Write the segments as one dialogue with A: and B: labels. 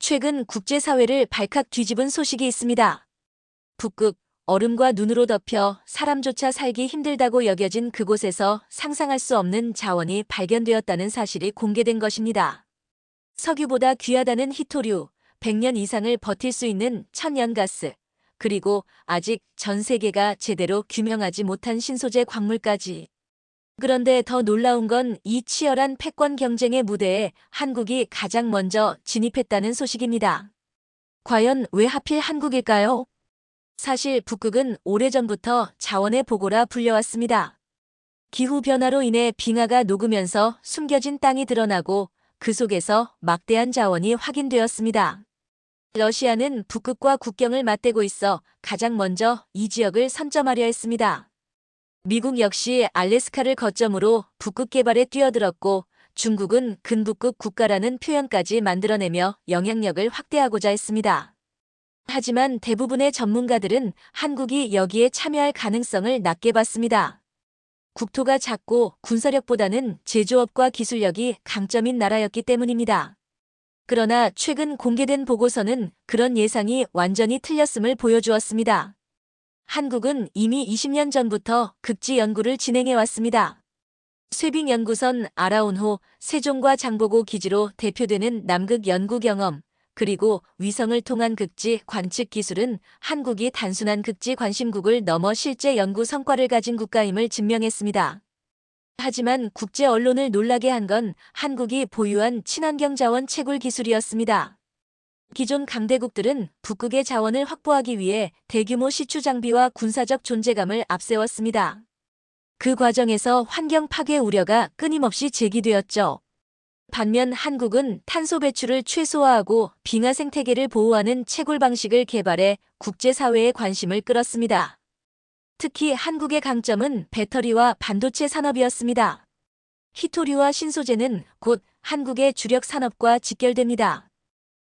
A: 최근 국제사회를 발칵 뒤집은 소식이 있습니다. 북극, 얼음과 눈으로 덮여 사람조차 살기 힘들다고 여겨진 그곳에서 상상할 수 없는 자원이 발견되었다는 사실이 공개된 것입니다. 석유보다 귀하다는 히토류, 100년 이상을 버틸 수 있는 천연가스, 그리고 아직 전 세계가 제대로 규명하지 못한 신소재 광물까지. 그런데 더 놀라운 건 이 치열한 패권 경쟁의 무대에 한국이 가장 먼저 진입했다는 소식입니다. 과연 왜 하필 한국일까요? 사실 북극은 오래전부터 자원의 보고라 불려왔습니다. 기후변화로 인해 빙하가 녹으면서 숨겨진 땅이 드러나고 그 속에서 막대한 자원이 확인되었습니다. 러시아는 북극과 국경을 맞대고 있어 가장 먼저 이 지역을 선점하려 했습니다. 미국 역시 알래스카를 거점으로 북극 개발에 뛰어들었고 중국은 근북극 국가라는 표현까지 만들어내며 영향력을 확대하고자 했습니다. 하지만 대부분의 전문가들은 한국이 여기에 참여할 가능성을 낮게 봤습니다. 국토가 작고 군사력보다는 제조업과 기술력이 강점인 나라였기 때문입니다. 그러나 최근 공개된 보고서는 그런 예상이 완전히 틀렸음을 보여주었습니다. 한국은 이미 20년 전부터 극지 연구를 진행해왔습니다. 쇠빙연구선 아라운호, 세종과 장보고 기지로 대표되는 남극 연구 경험, 그리고 위성을 통한 극지 관측 기술은 한국이 단순한 극지 관심국을 넘어 실제 연구 성과를 가진 국가임을 증명했습니다. 하지만 국제 언론을 놀라게 한 건 한국이 보유한 친환경 자원 채굴 기술이었습니다. 기존 강대국들은 북극의 자원을 확보하기 위해 대규모 시추 장비와 군사적 존재감을 앞세웠습니다. 그 과정에서 환경 파괴 우려가 끊임없이 제기되었죠. 반면 한국은 탄소 배출을 최소화하고 빙하 생태계를 보호하는 채굴 방식을 개발해 국제사회의 관심을 끌었습니다. 특히 한국의 강점은 배터리와 반도체 산업이었습니다. 히토류와 신소재는 곧 한국의 주력 산업과 직결됩니다.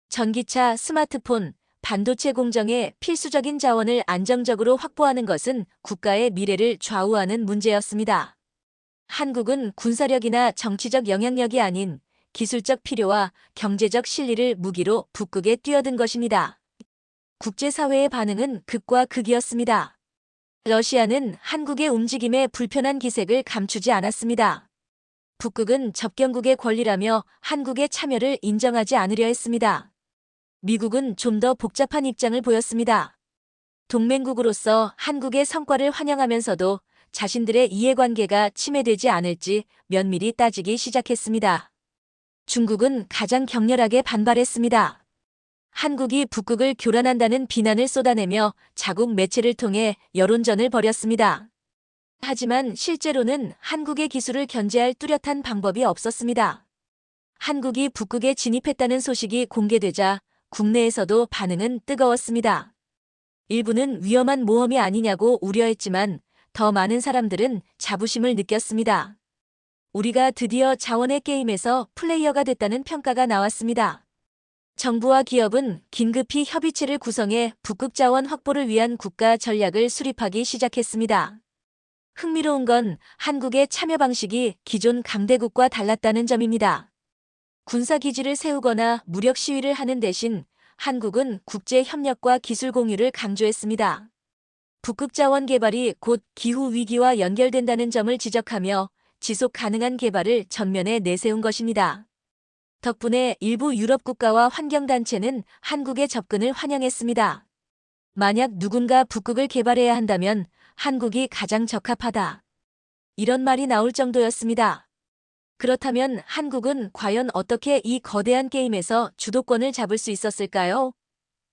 A: 전기차, 스마트폰, 반도체 공정에 필수적인 자원을 안정적으로 확보하는 것은 국가의 미래를 좌우하는 문제였습니다. 한국은 군사력이나 정치적 영향력이 아닌 기술적 필요와 경제적 실리를 무기로 북극에 뛰어든 것입니다. 국제사회의 반응은 극과 극이었습니다. 러시아는 한국의 움직임에 불편한 기색을 감추지 않았습니다. 북극은 접경국의 권리라며 한국의 참여를 인정하지 않으려 했습니다. 미국은 좀 더 복잡한 입장을 보였습니다. 동맹국으로서 한국의 성과를 환영하면서도 자신들의 이해관계가 침해되지 않을지 면밀히 따지기 시작했습니다. 중국은 가장 격렬하게 반발했습니다. 한국이 북극을 교란한다는 비난을 쏟아내며 자국 매체를 통해 여론전을 벌였습니다. 하지만 실제로는 한국의 기술을 견제할 뚜렷한 방법이 없었습니다. 한국이 북극에 진입했다는 소식이 공개되자 국내에서도 반응은 뜨거웠습니다. 일부는 위험한 모험이 아니냐고 우려했지만 더 많은 사람들은 자부심을 느꼈습니다. 우리가 드디어 자원의 게임에서 플레이어가 됐다는 평가가 나왔습니다. 정부와 기업은 긴급히 협의체를 구성해 북극 자원 확보를 위한 국가 전략을 수립하기 시작했습니다. 흥미로운 건 한국의 참여 방식이 기존 강대국과 달랐다는 점입니다. 군사기지를 세우거나 무력 시위를 하는 대신 한국은 국제 협력과 기술 공유를 강조했습니다. 북극 자원 개발이 곧 기후 위기와 연결된다는 점을 지적하며 지속 가능한 개발을 전면에 내세운 것입니다. 덕분에 일부 유럽 국가와 환경단체는 한국의 접근을 환영했습니다. 만약 누군가 북극을 개발해야 한다면 한국이 가장 적합하다. 이런 말이 나올 정도였습니다. 그렇다면 한국은 과연 어떻게 이 거대한 게임에서 주도권을 잡을 수 있었을까요?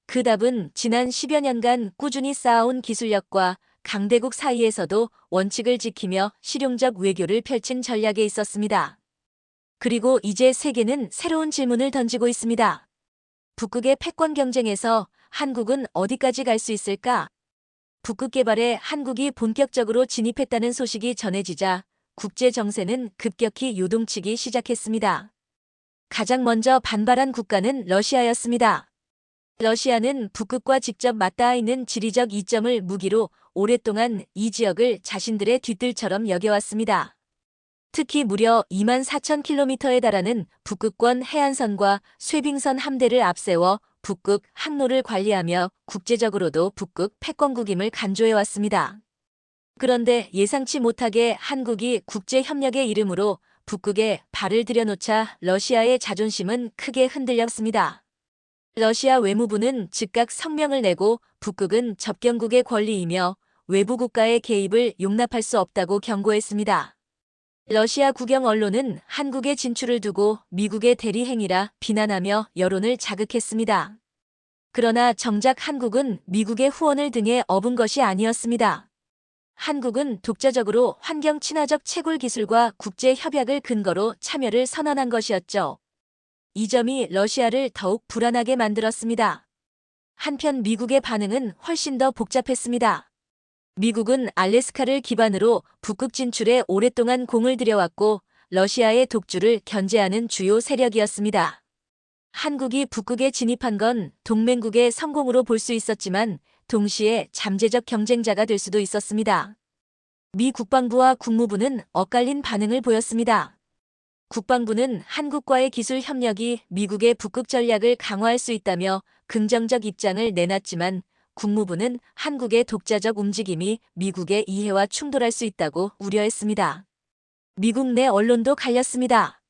A: 그 답은 지난 10여 년간 꾸준히 쌓아온 기술력과 강대국 사이에서도 원칙을 지키며 실용적 외교를 펼친 전략에 있었습니다. 그리고 이제 세계는 새로운 질문을 던지고 있습니다. 북극의 패권 경쟁에서 한국은 어디까지 갈 수 있을까? 북극 개발에 한국이 본격적으로 진입했다는 소식이 전해지자 국제 정세는 급격히 요동치기 시작했습니다. 가장 먼저 반발한 국가는 러시아였습니다. 러시아는 북극과 직접 맞닿아 있는 지리적 이점을 무기로 오랫동안 이 지역을 자신들의 뒤뜰처럼 여겨왔습니다. 특히 무려 24,000km에 달하는 북극권 해안선과 쇄빙선 함대를 앞세워 북극 항로를 관리하며 국제적으로도 북극 패권국임을 간주해왔습니다. 그런데 예상치 못하게 한국이 국제협력의 이름으로 북극에 발을 들여놓자 러시아의 자존심은 크게 흔들렸습니다. 러시아 외무부는 즉각 성명을 내고 북극은 접경국의 권리이며 외부 국가의 개입을 용납할 수 없다고 경고했습니다. 러시아 국영 언론은 한국의 진출을 두고 미국의 대리 행위라 비난하며 여론을 자극했습니다. 그러나 정작 한국은 미국의 후원을 등에 업은 것이 아니었습니다. 한국은 독자적으로 환경 친화적 채굴 기술과 국제 협약을 근거로 참여를 선언한 것이었죠. 이 점이 러시아를 더욱 불안하게 만들었습니다. 한편 미국의 반응은 훨씬 더 복잡했습니다. 미국은 알래스카를 기반으로 북극 진출에 오랫동안 공을 들여왔고 러시아의 독주를 견제하는 주요 세력이었습니다. 한국이 북극에 진입한 건 동맹국의 성공으로 볼 수 있었지만 동시에 잠재적 경쟁자가 될 수도 있었습니다. 미 국방부와 국무부는 엇갈린 반응을 보였습니다. 국방부는 한국과의 기술 협력이 미국의 북극 전략을 강화할 수 있다며 긍정적 입장을 내놨지만 국무부는 한국의 독자적 움직임이 미국의 이해와 충돌할 수 있다고 우려했습니다. 미국 내 언론도 갈렸습니다.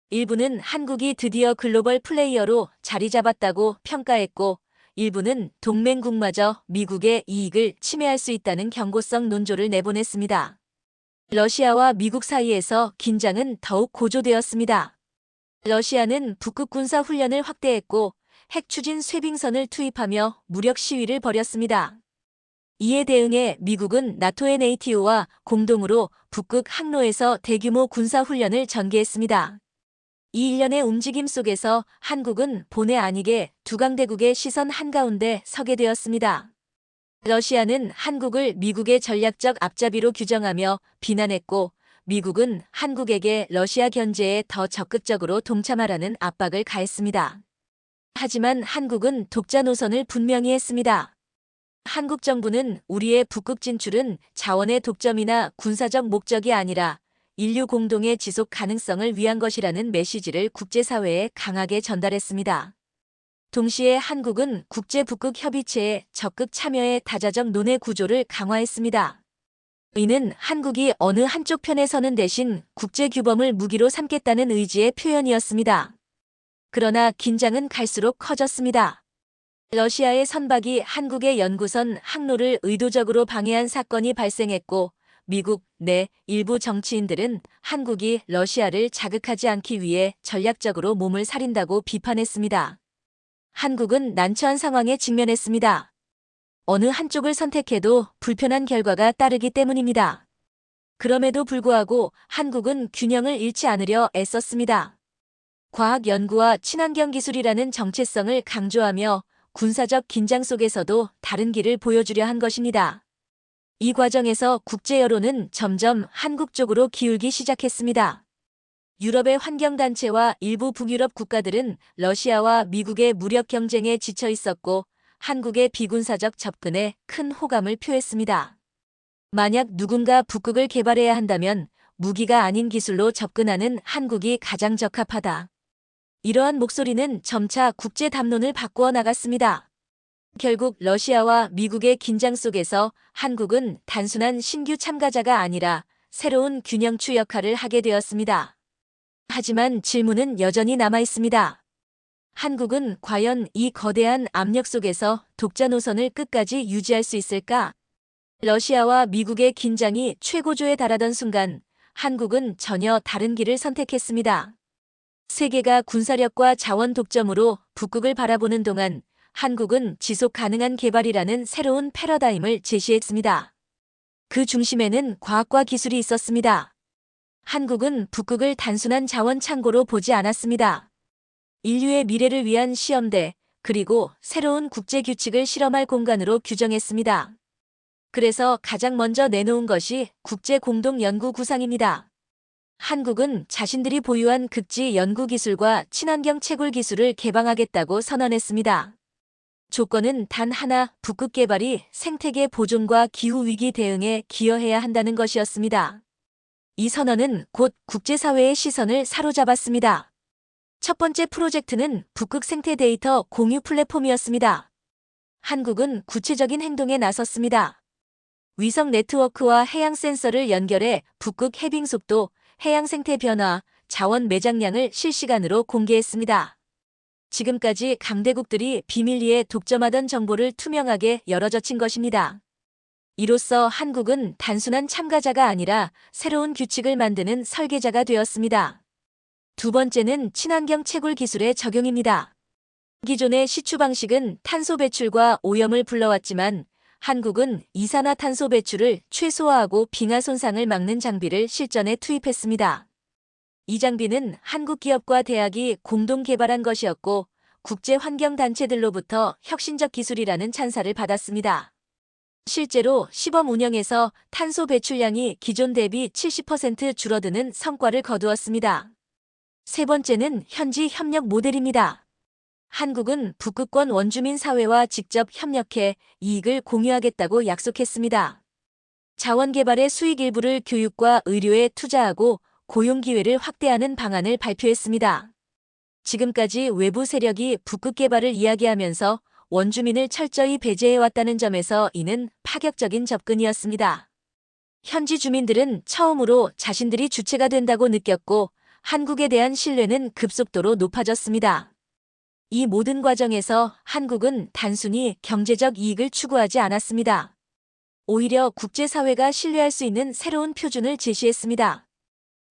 A: 일부는 한국이 드디어 글로벌 플레이어로 자리 잡았다고 평가했고 일부는 동맹국마저 미국의 이익을 침해할 수 있다는 경고성 논조를 내보냈습니다. 러시아와 미국 사이에서 긴장은 더욱 고조되었습니다. 러시아는 북극 군사 훈련을 확대했고 핵 추진 쇄빙선을 투입하며 무력 시위를 벌였습니다. 이에 대응해 미국은 나토의 네이티오와 공동으로 북극 항로에서 대규모 군사 훈련을 전개했습니다. 이 일련의 움직임 속에서 한국은 본의 아니게 두 강대국의 시선 한가운데 서게 되었습니다. 러시아는 한국을 미국의 전략적 앞잡이로 규정하며 비난했고 미국은 한국에게 러시아 견제에 더 적극적으로 동참하라는 압박을 가했습니다. 하지만 한국은 독자 노선을 분명히 했습니다. 한국 정부는 우리의 북극 진출은 자원의 독점이나 군사적 목적이 아니라 인류 공동의 지속 가능성을 위한 것이라는 메시지를 국제사회에 강하게 전달했습니다. 동시에 한국은 국제북극협의체에 적극 참여해 다자적 논의 구조를 강화했습니다. 이는 한국이 어느 한쪽 편에 서는 대신 국제규범을 무기로 삼겠다는 의지의 표현이었습니다. 그러나 긴장은 갈수록 커졌습니다. 러시아의 선박이 한국의 연구선 항로를 의도적으로 방해한 사건이 발생했고 미국 내 일부 정치인들은 한국이 러시아를 자극하지 않기 위해 전략적으로 몸을 사린다고 비판했습니다. 한국은 난처한 상황에 직면했습니다. 어느 한쪽을 선택해도 불편한 결과가 따르기 때문입니다. 그럼에도 불구하고 한국은 균형을 잃지 않으려 애썼습니다. 과학 연구와 친환경 기술이라는 정체성을 강조하며 군사적 긴장 속에서도 다른 길을 보여주려 한 것입니다. 이 과정에서 국제 여론은 점점 한국 쪽으로 기울기 시작했습니다. 유럽의 환경단체와 일부 북유럽 국가들은 러시아와 미국의 무력 경쟁에 지쳐 있었고 한국의 비군사적 접근에 큰 호감을 표했습니다. 만약 누군가 북극을 개발해야 한다면 무기가 아닌 기술로 접근하는 한국이 가장 적합하다. 이러한 목소리는 점차 국제 담론을 바꾸어 나갔습니다. 결국 러시아와 미국의 긴장 속에서 한국은 단순한 신규 참가자가 아니라 새로운 균형추 역할을 하게 되었습니다. 하지만 질문은 여전히 남아 있습니다. 한국은 과연 이 거대한 압력 속에서 독자 노선을 끝까지 유지할 수 있을까? 러시아와 미국의 긴장이 최고조에 달하던 순간 한국은 전혀 다른 길을 선택했습니다. 세계가 군사력과 자원 독점으로 북극을 바라보는 동안 한국은 지속 가능한 개발이라는 새로운 패러다임을 제시했습니다. 그 중심에는 과학과 기술이 있었습니다. 한국은 북극을 단순한 자원 창고로 보지 않았습니다. 인류의 미래를 위한 시험대, 그리고 새로운 국제 규칙을 실험할 공간으로 규정했습니다. 그래서 가장 먼저 내놓은 것이 국제 공동 연구 구상입니다. 한국은 자신들이 보유한 극지 연구 기술과 친환경 채굴 기술을 개방하겠다고 선언했습니다. 조건은 단 하나, 북극 개발이 생태계 보존과 기후위기 대응에 기여해야 한다는 것이었습니다. 이 선언은 곧 국제사회의 시선을 사로잡았습니다. 첫 번째 프로젝트는 북극 생태 데이터 공유 플랫폼이었습니다. 한국은 구체적인 행동에 나섰습니다. 위성 네트워크와 해양 센서를 연결해 북극 해빙 속도, 해양 생태 변화, 자원 매장량을 실시간으로 공개했습니다. 지금까지 강대국들이 비밀리에 독점하던 정보를 투명하게 열어젖힌 것입니다. 이로써 한국은 단순한 참가자가 아니라 새로운 규칙을 만드는 설계자가 되었습니다. 두 번째는 친환경 채굴 기술의 적용입니다. 기존의 시추 방식은 탄소 배출과 오염을 불러왔지만 한국은 이산화탄소 배출을 최소화하고 빙하 손상을 막는 장비를 실전에 투입했습니다. 이 장비는 한국 기업과 대학이 공동 개발한 것이었고 국제환경단체들로부터 혁신적 기술이라는 찬사를 받았습니다. 실제로 시범 운영에서 탄소 배출량이 기존 대비 70% 줄어드는 성과를 거두었습니다. 세 번째는 현지 협력 모델입니다. 한국은 북극권 원주민 사회와 직접 협력해 이익을 공유하겠다고 약속했습니다. 자원 개발의 수익 일부를 교육과 의료에 투자하고 고용 기회를 확대하는 방안을 발표했습니다. 지금까지 외부 세력이 북극 개발을 이야기하면서 원주민을 철저히 배제해왔다는 점에서 이는 파격적인 접근이었습니다. 현지 주민들은 처음으로 자신들이 주체가 된다고 느꼈고 한국에 대한 신뢰는 급속도로 높아졌습니다. 이 모든 과정에서 한국은 단순히 경제적 이익을 추구하지 않았습니다. 오히려 국제사회가 신뢰할 수 있는 새로운 표준을 제시했습니다.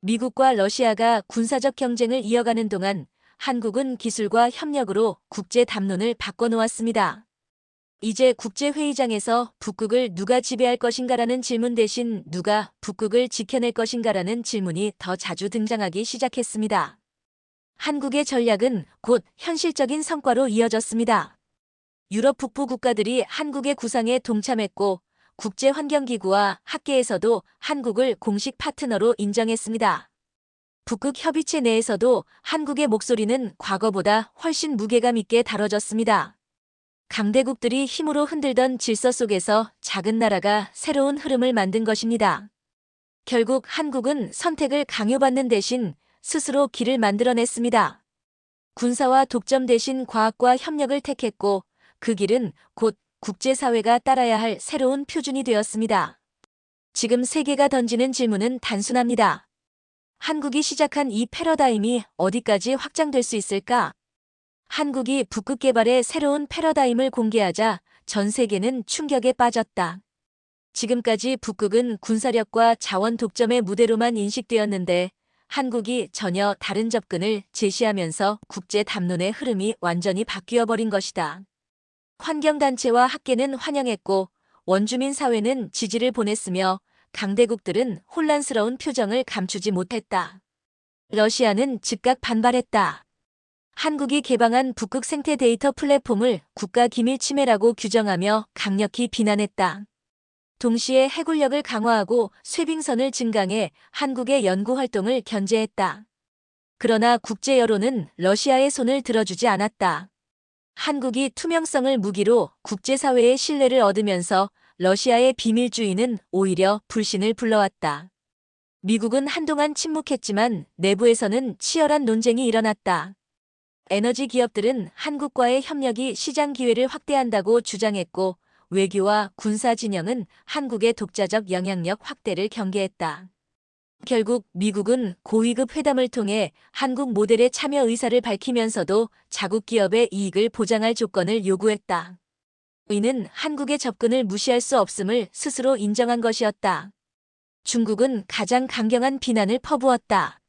A: 미국과 러시아가 군사적 경쟁을 이어가는 동안 한국은 기술과 협력으로 국제 담론을 바꿔놓았습니다. 이제 국제회의장에서 북극을 누가 지배할 것인가라는 질문 대신 누가 북극을 지켜낼 것인가라는 질문이 더 자주 등장하기 시작했습니다. 한국의 전략은 곧 현실적인 성과로 이어졌습니다. 유럽 북부 국가들이 한국의 구상에 동참했고 국제환경기구와 학계에서도 한국을 공식 파트너로 인정했습니다. 북극 협의체 내에서도 한국의 목소리는 과거보다 훨씬 무게감 있게 다뤄졌습니다. 강대국들이 힘으로 흔들던 질서 속에서 작은 나라가 새로운 흐름을 만든 것입니다. 결국 한국은 선택을 강요받는 대신 스스로 길을 만들어냈습니다. 군사와 독점 대신 과학과 협력을 택했고 그 길은 곧 국제사회가 따라야 할 새로운 표준이 되었습니다. 지금 세계가 던지는 질문은 단순합니다. 한국이 시작한 이 패러다임이 어디까지 확장될 수 있을까? 한국이 북극 개발의 새로운 패러다임을 공개하자 전 세계는 충격에 빠졌다. 지금까지 북극은 군사력과 자원 독점의 무대로만 인식되었는데 한국이 전혀 다른 접근을 제시하면서 국제 담론의 흐름이 완전히 바뀌어버린 것이다. 환경단체와 학계는 환영했고 원주민 사회는 지지를 보냈으며 강대국들은 혼란스러운 표정을 감추지 못했다. 러시아는 즉각 반발했다. 한국이 개방한 북극 생태 데이터 플랫폼을 국가 기밀 침해라고 규정하며 강력히 비난했다. 동시에 해군력을 강화하고 쇄빙선을 증강해 한국의 연구 활동을 견제했다. 그러나 국제 여론은 러시아의 손을 들어주지 않았다. 한국이 투명성을 무기로 국제사회의 신뢰를 얻으면서 러시아의 비밀주의는 오히려 불신을 불러왔다. 미국은 한동안 침묵했지만 내부에서는 치열한 논쟁이 일어났다. 에너지 기업들은 한국과의 협력이 시장 기회를 확대한다고 주장했고 외교와 군사 진영은 한국의 독자적 영향력 확대를 경계했다. 결국 미국은 고위급 회담을 통해 한국 모델에 참여 의사를 밝히면서도 자국 기업의 이익을 보장할 조건을 요구했다. 이는 한국의 접근을 무시할 수 없음을 스스로 인정한 것이었다. 중국은 가장 강경한 비난을 퍼부었다.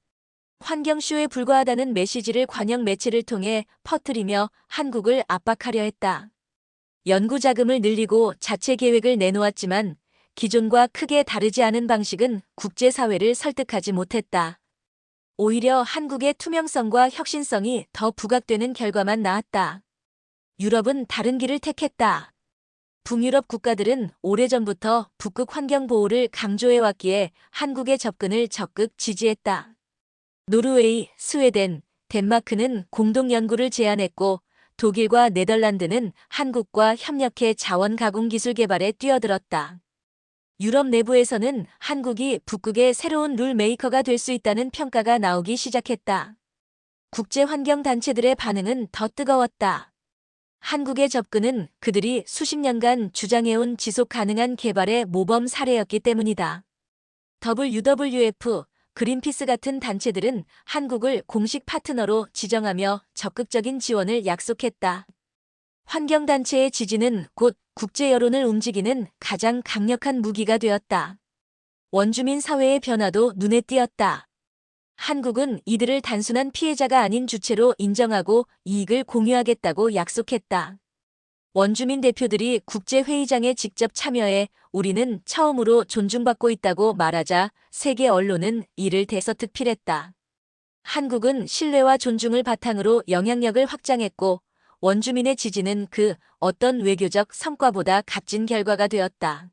A: 환경쇼에 불과하다는 메시지를 관영 매체를 통해 퍼뜨리며 한국을 압박하려 했다. 연구 자금을 늘리고 자체 계획을 내놓았지만 기존과 크게 다르지 않은 방식은 국제사회를 설득하지 못했다. 오히려 한국의 투명성과 혁신성이 더 부각되는 결과만 나왔다. 유럽은 다른 길을 택했다. 북유럽 국가들은 오래전부터 북극 환경 보호를 강조해왔기에 한국의 접근을 적극 지지했다. 노르웨이, 스웨덴, 덴마크는 공동 연구를 제안했고 독일과 네덜란드는 한국과 협력해 자원 가공 기술 개발에 뛰어들었다. 유럽 내부에서는 한국이 북극의 새로운 룰 메이커가 될 수 있다는 평가가 나오기 시작했다. 국제환경단체들의 반응은 더 뜨거웠다. 한국의 접근은 그들이 수십 년간 주장해온 지속 가능한 개발의 모범 사례였기 때문이다. WWF, 그린피스 같은 단체들은 한국을 공식 파트너로 지정하며 적극적인 지원을 약속했다. 환경단체의 지지는 곧 국제 여론을 움직이는 가장 강력한 무기가 되었다. 원주민 사회의 변화도 눈에 띄었다. 한국은 이들을 단순한 피해자가 아닌 주체로 인정하고 이익을 공유하겠다고 약속했다. 원주민 대표들이 국제회의장에 직접 참여해 우리는 처음으로 존중받고 있다고 말하자 세계 언론은 이를 대서특필했다. 한국은 신뢰와 존중을 바탕으로 영향력을 확장했고 원주민의 지지는 그 어떤 외교적 성과보다 값진 결과가 되었다.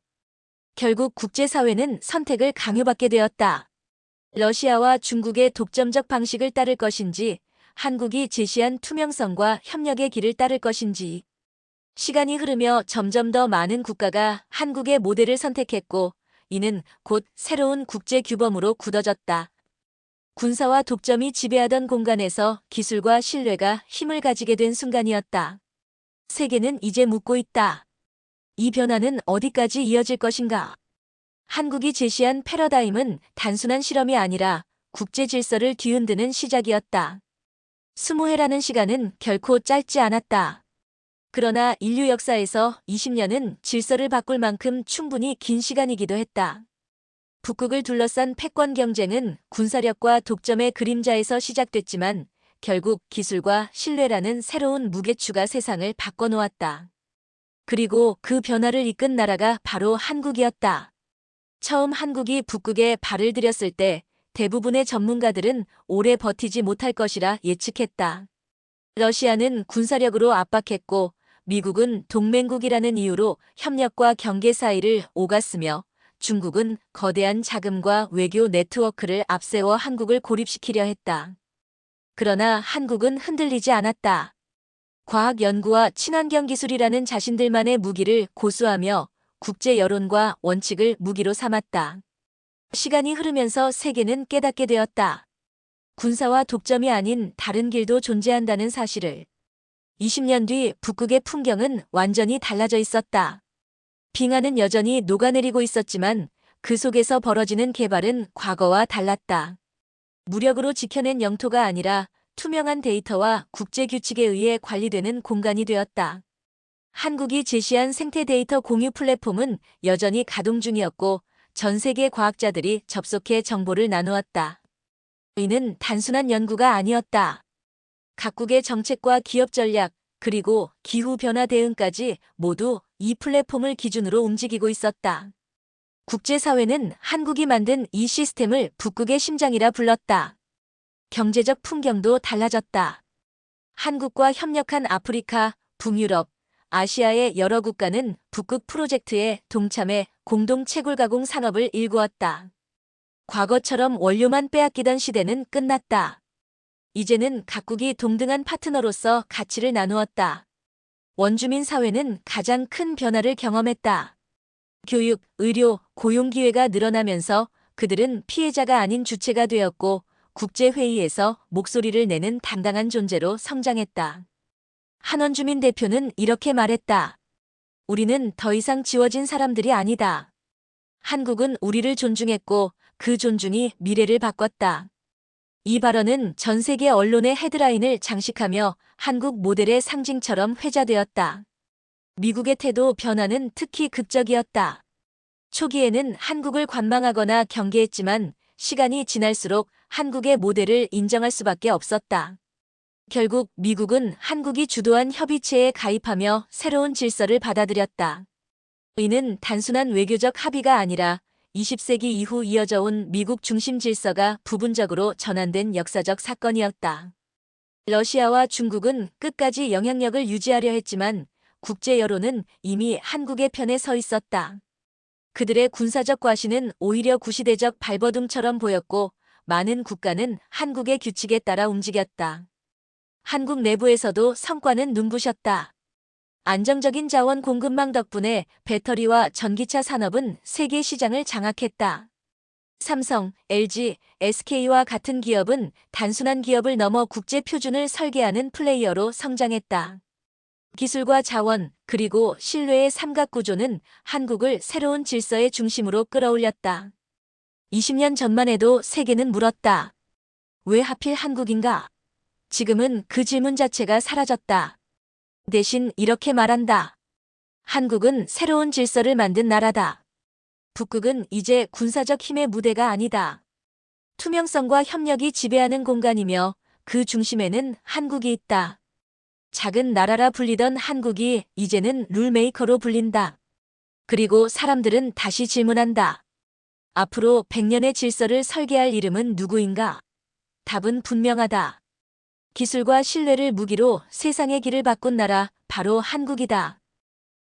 A: 결국 국제사회는 선택을 강요받게 되었다. 러시아와 중국의 독점적 방식을 따를 것인지 한국이 제시한 투명성과 협력의 길을 따를 것인지. 시간이 흐르며 점점 더 많은 국가가 한국의 모델을 선택했고 이는 곧 새로운 국제 규범으로 굳어졌다. 군사와 독점이 지배하던 공간에서 기술과 신뢰가 힘을 가지게 된 순간이었다. 세계는 이제 묻고 있다. 이 변화는 어디까지 이어질 것인가? 한국이 제시한 패러다임은 단순한 실험이 아니라 국제 질서를 뒤흔드는 시작이었다. 20해라는 시간은 결코 짧지 않았다. 그러나 인류 역사에서 20년은 질서를 바꿀 만큼 충분히 긴 시간이기도 했다. 북극을 둘러싼 패권 경쟁은 군사력과 독점의 그림자에서 시작됐지만 결국 기술과 신뢰라는 새로운 무게추가 세상을 바꿔놓았다. 그리고 그 변화를 이끈 나라가 바로 한국이었다. 처음 한국이 북극에 발을 들였을 때 대부분의 전문가들은 오래 버티지 못할 것이라 예측했다. 러시아는 군사력으로 압박했고 미국은 동맹국이라는 이유로 협력과 경계 사이를 오갔으며 중국은 거대한 자금과 외교 네트워크를 앞세워 한국을 고립시키려 했다. 그러나 한국은 흔들리지 않았다. 과학 연구와 친환경 기술이라는 자신들만의 무기를 고수하며 국제 여론과 원칙을 무기로 삼았다. 시간이 흐르면서 세계는 깨닫게 되었다. 군사와 독점이 아닌 다른 길도 존재한다는 사실을. 20년 뒤 북극의 풍경은 완전히 달라져 있었다. 빙하는 여전히 녹아내리고 있었지만 그 속에서 벌어지는 개발은 과거와 달랐다. 무력으로 지켜낸 영토가 아니라 투명한 데이터와 국제 규칙에 의해 관리되는 공간이 되었다. 한국이 제시한 생태 데이터 공유 플랫폼은 여전히 가동 중이었고 전 세계 과학자들이 접속해 정보를 나누었다. 이는 단순한 연구가 아니었다. 각국의 정책과 기업 전략, 그리고 기후변화 대응까지 모두 이 플랫폼을 기준으로 움직이고 있었다. 국제사회는 한국이 만든 이 시스템을 북극의 심장이라 불렀다. 경제적 풍경도 달라졌다. 한국과 협력한 아프리카, 북유럽, 아시아의 여러 국가는 북극 프로젝트에 동참해 공동 채굴 가공 산업을 일구었다. 과거처럼 원료만 빼앗기던 시대는 끝났다. 이제는 각국이 동등한 파트너로서 가치를 나누었다. 원주민 사회는 가장 큰 변화를 경험했다. 교육, 의료, 고용 기회가 늘어나면서 그들은 피해자가 아닌 주체가 되었고 국제회의에서 목소리를 내는 당당한 존재로 성장했다. 한 원주민 대표는 이렇게 말했다. 우리는 더 이상 지워진 사람들이 아니다. 한국은 우리를 존중했고 그 존중이 미래를 바꿨다. 이 발언은 전 세계 언론의 헤드라인을 장식하며 한국 모델의 상징처럼 회자되었다. 미국의 태도 변화는 특히 극적이었다. 초기에는 한국을 관망하거나 경계했지만 시간이 지날수록 한국의 모델을 인정할 수밖에 없었다. 결국 미국은 한국이 주도한 협의체에 가입하며 새로운 질서를 받아들였다. 이는 단순한 외교적 합의가 아니라 20세기 이후 이어져 온 미국 중심 질서가 부분적으로 전환된 역사적 사건이었다. 러시아와 중국은 끝까지 영향력을 유지하려 했지만 국제 여론은 이미 한국의 편에 서 있었다. 그들의 군사적 과시는 오히려 구시대적 발버둥처럼 보였고 많은 국가는 한국의 규칙에 따라 움직였다. 한국 내부에서도 성과는 눈부셨다. 안정적인 자원 공급망 덕분에 배터리와 전기차 산업은 세계 시장을 장악했다. 삼성, LG, SK와 같은 기업은 단순한 기업을 넘어 국제 표준을 설계하는 플레이어로 성장했다. 기술과 자원, 그리고 신뢰의 삼각구조는 한국을 새로운 질서의 중심으로 끌어올렸다. 20년 전만 해도 세계는 물었다. 왜 하필 한국인가? 지금은 그 질문 자체가 사라졌다. 대신 이렇게 말한다. 한국은 새로운 질서를 만든 나라다. 북극은 이제 군사적 힘의 무대가 아니다. 투명성과 협력이 지배하는 공간이며 그 중심에는 한국이 있다. 작은 나라라 불리던 한국이 이제는 룰메이커로 불린다. 그리고 사람들은 다시 질문한다. 앞으로 100년의 질서를 설계할 이름은 누구인가? 답은 분명하다. 기술과 신뢰를 무기로 세상의 길을 바꾼 나라, 바로 한국이다.